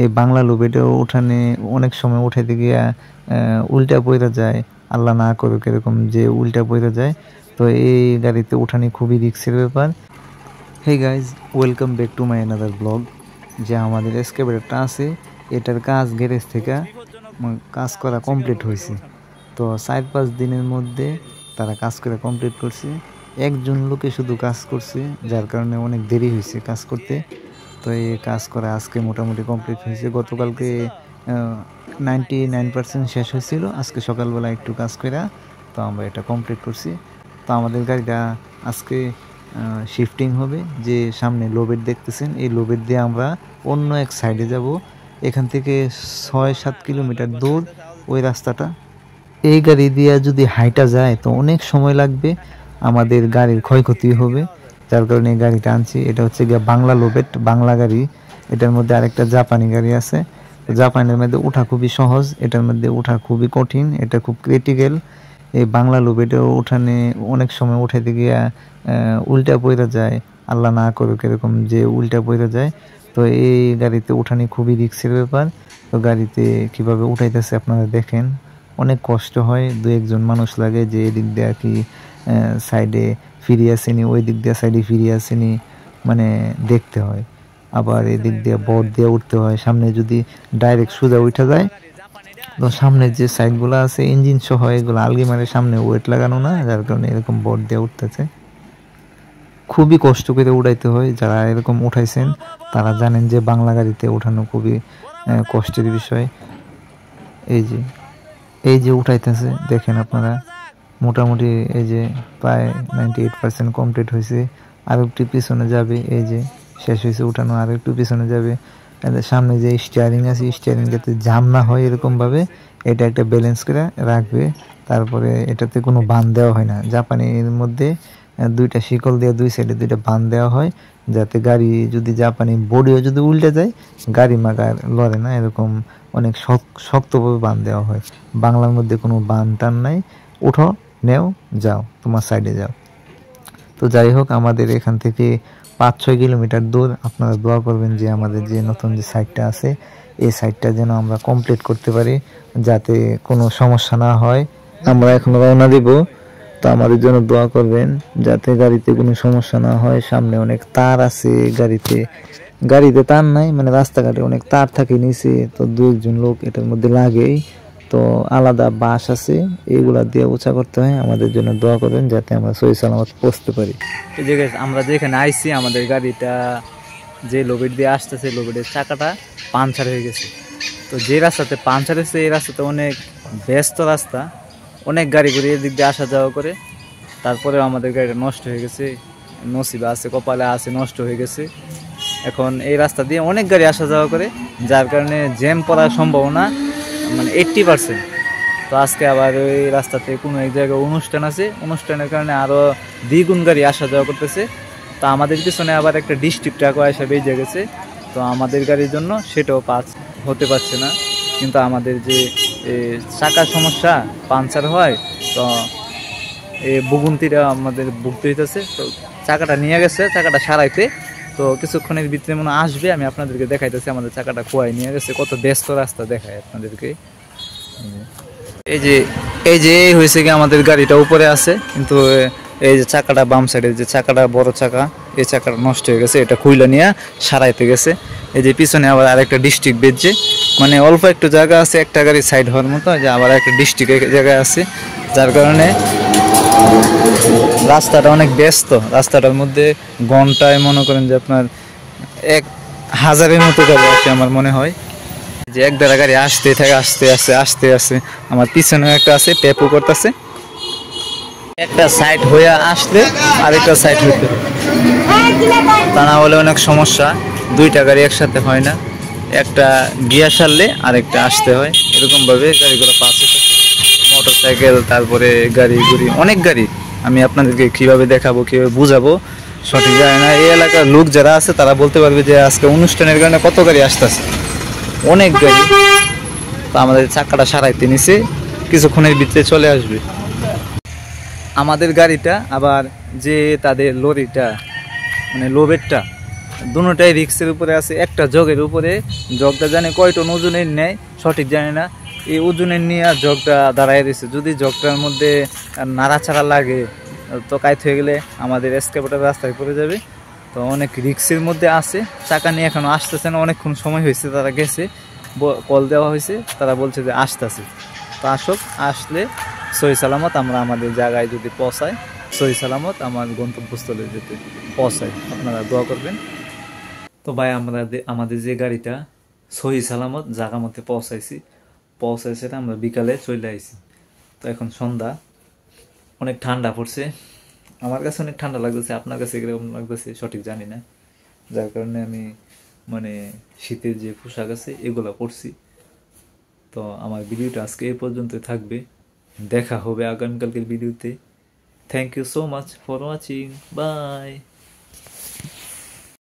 এই বাংলা লোবেটে উঠানে অনেক সময় উঠাইতে গিয়া উল্টা পড়ে যায়, আল্লাহ না করুক এরকম যে উল্টা পড়ে যায়। তো এই গাড়িতে উঠানি খুবই রিস্কের ব্যাপার। Hey guys, welcome back to my another blog. যে আমাদের এসকেভেটরটা আছে, এটার কাজ গ্যারেজ থেকে কাজ করা কমপ্লিট হয়েছে। তো 4-5 দিনের মধ্যে তারা কাজ করে কমপ্লিট করছে। একজন লোকে শুধু কাজ করছে, যার কারণে অনেক দেরি হয়েছে কাজ করতে। তো এই কাজ করা আজকে মোটামুটি কমপ্লিট হয়েছে। গতকালকে 99% শেষ হয়েছিল, আজকে সকালবেলা একটু কাজ করে তো আমরা এটা কমপ্লিট করছি। তো আমাদের গাড়িটা আজকে শিফটিং হবে। যে সামনে লোবেট দেখতেছেন, এই লোবেট দিয়ে আমরা অন্য এক সাইডে যাব। এখান থেকে 6-7 কিলোমিটার দূর ওই রাস্তাটা। এই গাড়ি দিয়ে যদি হাইটা যায় তো অনেক সময় লাগবে, আমাদের গাড়ির ক্ষয়ক্ষতি হবে, যার কারণে এই গাড়িটা আনছি। এটা হচ্ছে গিয়ে বাংলা লোবেট, বাংলা গাড়ি। এটার মধ্যে আরেকটা জাপানি গাড়ি আছে। জাপানের মধ্যে ওঠা খুবই সহজ, এটার মধ্যে ওঠা খুবই কঠিন, এটা খুব ক্রিটিক্যাল। এই বাংলা লোবেটে উঠানে অনেক সময় উঠাইতে গিয়া উল্টা পড়ে যায়, আল্লাহ না করুক এরকম যে উল্টা পড়ে যায়। তো এই গাড়িতে উঠানি খুবই রিস্কের ব্যাপার। তো গাড়িতে কিভাবে উঠাইতেছে আপনারা দেখেন, অনেক কষ্ট হয়। 2-1 জন মানুষ লাগে যে এদিক দিয়ে কি সাইডে ফিরিয়ে আসেনি, ওই দিক দিয়ে সাইডে ফিরিয়ে আসেনি, মানে দেখতে হয়। আবার এদিক দিয়ে বট দিয়ে উঠতে হয়। সামনে যদি ডাইরেক্ট সোজা উঠা যায় তো সামনের যে সাইডগুলো আছে ইঞ্জিন সহ এগুলো আলগিমারের সামনে ওয়েট লাগানো না, যার কারণে এরকম বট দিয়ে উঠতেছে। খুবই কষ্ট করে উঠাইতে হয়। যারা এরকম উঠাইছেন তারা জানেন যে বাংলা গাড়িতে ওঠানো খুবই কষ্টের বিষয়। এই যে উঠাইতেছে দেখেন আপনারা, মোটামুটি এই যে প্রায় 98% কমপ্লিট হয়েছে। আর একটু পিছনে যাবে, এই যে শেষ হয়েছে উঠানো, আর একটু পিছনে যাবে। সামনে যে স্টিয়ারিং আছে, স্টিয়ারিং যাতে জাম না হয় এরকমভাবে এটা একটা ব্যালেন্স করে রাখবে। তারপরে এটাতে কোনো বান দেওয়া হয় না। জাপানির মধ্যে 2টা শিকল দিয়ে 2 সাইডে 2টা বান দেওয়া হয়, যাতে গাড়ি যদি জাপানি বডিও যদি উল্টে যায় গাড়ি মাগার লড়ে না, এরকম অনেক শক্তভাবে বান দেওয়া হয়। বাংলার মধ্যে কোনো বান টান নাই, উঠো নেও যাও তোমার সাইডে যাও। তো যাই হোক, আমাদের এখান থেকে 5-6 কিলোমিটার দূর। আপনারা দোয়া করবেন যে আমাদের যে নতুন যে সাইটটা আছে এই সাইটটা যেন আমরা কমপ্লিট করতে পারি, যাতে কোনো সমস্যা না হয়। আমরা এখন রওনা দিব, তো আমাদের জন্য দোয়া করবেন যাতে গাড়িতে কোনো সমস্যা না হয়। সামনে অনেক তার আছে, গাড়িতে তার নাই, মানে রাস্তাঘাটে অনেক তার থাকে নিচে। তো 2-1 জন লোক এটার মধ্যে লাগেই। তো আলাদা বাস আছে, এগুলা দিয়ে উঁচা করতে হয়। আমাদের জন্য দোয়া করবেন যাতে আমরা সহি সালামত পৌঁছতে পারি। এই যে আমরা যেখানে আইছি, আমাদের গাড়িটা যে লোবেট দিয়ে আসতেছে, লোবেটের চাকাটা পাংচার হয়ে গেছে। তো যে রাস্তাতে পাংচার হয়েছে এই রাস্তাতে অনেক ব্যস্ত রাস্তা, অনেক গাড়ি ঘুরে এদিক দিয়ে আসা যাওয়া করে। তারপরেও আমাদের গাড়িটা নষ্ট হয়ে গেছে, নসিবে আছে, কপালে আছে, নষ্ট হয়ে গেছে। এখন এই রাস্তা দিয়ে অনেক গাড়ি আসা যাওয়া করে, যার কারণে জ্যাম পড়ার সম্ভাবনা মানে 80%। তো আজকে আবার ওই রাস্তাতে কোনো এক জায়গায় অনুষ্ঠান আছে, অনুষ্ঠানের কারণে আরও দ্বিগুণ গাড়ি আসা যাওয়া করতেছে। তো আমাদের পিছনে আবার একটা ডিস্ট্রিক্ট ট্রাকও এসে বেজে গেছে। তো আমাদের গাড়ির জন্য সেটাও পাস হতে পারছে না। কিন্তু আমাদের যে চাকার সমস্যা, পাংচার হয়, তো এই ভোগান্তিটা আমাদের ভুগতে হইতেছে। তো চাকাটা নিয়ে গেছে, চাকাটা সারাইতে। তো কিছুক্ষণের ভিতরে মনে আসবে, আমি আপনাদেরকে দেখাইতেছি আমাদের চাকাটা খোয়াই নিয়ে গেছে। কত ব্যস্ত রাস্তা দেখায় আপনাদেরকে। এই যে হয়েছে কি আমাদের গাড়িটা উপরে আছে, কিন্তু এই যে চাকাটা বাম সাইডে যে চাকাটা বড় চাকা, এই চাকাটা নষ্ট হয়ে গেছে, এটা খুইলা নিয়ে সারাইতে গেছে। এই যে পিছনে আবার আরেকটা ডিস্ট্রিক্ট বেজছে, মানে অল্প একটু জায়গা আছে একটা গাড়ি সাইড হওয়ার মতো, যে আবার একটা ডিস্ট্রিক্ট জায়গায় আছে, যার কারণে রাস্তাটা অনেক ব্যস্ত। রাস্তাটার মধ্যে ঘন্টায় মনে করেন যে আপনার 1000-এর মতো গাড়ি আসে আমার মনে হয়। যে এক দ্বারা গাড়ি আসতে থাকে, আসতে আসে। আমার পিছনেও একটা আছে, টেপও করতেছে। একটা সাইড হয়ে আসলে আরেকটা সাইড হইতে, তা না হলে অনেক সমস্যা। 2টা গাড়ি একসাথে হয় না, একটা গিয়ার সারলে আরেকটা আসতে হয়। এরকমভাবে গাড়িগুলো পাস হচ্ছে, মোটর সাইকেল, তারপরে গাড়ি অনেক গাড়ি। আমি আপনাদেরকে কীভাবে দেখাবো, কীভাবে বুঝাবো সঠিক জানি না। এই এলাকার লোক যারা আছে তারা বলতে পারবে যে আজকে অনুষ্ঠানের কারণে কত গাড়ি আসতেছে, অনেক গাড়ি। তো আমাদের চাকাটা সারাইতে নিছে, কিছুক্ষণের ভিতরে চলে আসবে। আমাদের গাড়িটা আবার যে তাদের লরিটা মানে লোবেটটা, দুটোটাই রিক্সের উপরে আছে। একটা জগের উপরে, জগটা জানে কয় টন ওজনের নেয় সঠিক জানি না, এই ওজনের নিয়ে জগটা দাঁড়ায় দিয়েছে। যদি জগটার মধ্যে নাড়াচাড়া লাগে তো কাইত হয়ে গেলে আমাদের এসকেভেটর রাস্তায় পড়ে যাবে। তো অনেক রিক্সের মধ্যে আছে। চাকা নিয়ে এখনো আসতেছে না, অনেকক্ষণ সময় হয়েছে, তারা গেছে, কল দেওয়া হয়েছে, তারা বলছে যে আসতেছে। তো আসুক, আসলে সহি সালামত আমরা আমাদের জায়গায় যদি পৌঁছায়, সহি সালামত আমার গন্তব্যস্থলে যেতে পৌঁছায়, আপনারা দোয়া করবেন। তো ভাই আমরা আমাদের যে গাড়িটা সহি সালামত জায়গা মধ্যে পৌঁছাইছে আমরা বিকালে চলে আইছি। তো এখন সন্ধ্যা, অনেক ঠান্ডা পড়ছে, আমার কাছে অনেক ঠান্ডা লাগতেছে, আপনার কাছে কিরকম লাগতেছে সঠিক জানি না, যার কারণে আমি মানে শীতের যে পোশাক আছে এগুলো পরছি। তো আমার ভিডিওটা আজকে এই পর্যন্তই থাকবে, দেখা হবে আগামীকালকের ভিডিওতে। Thank you so much for watching, by.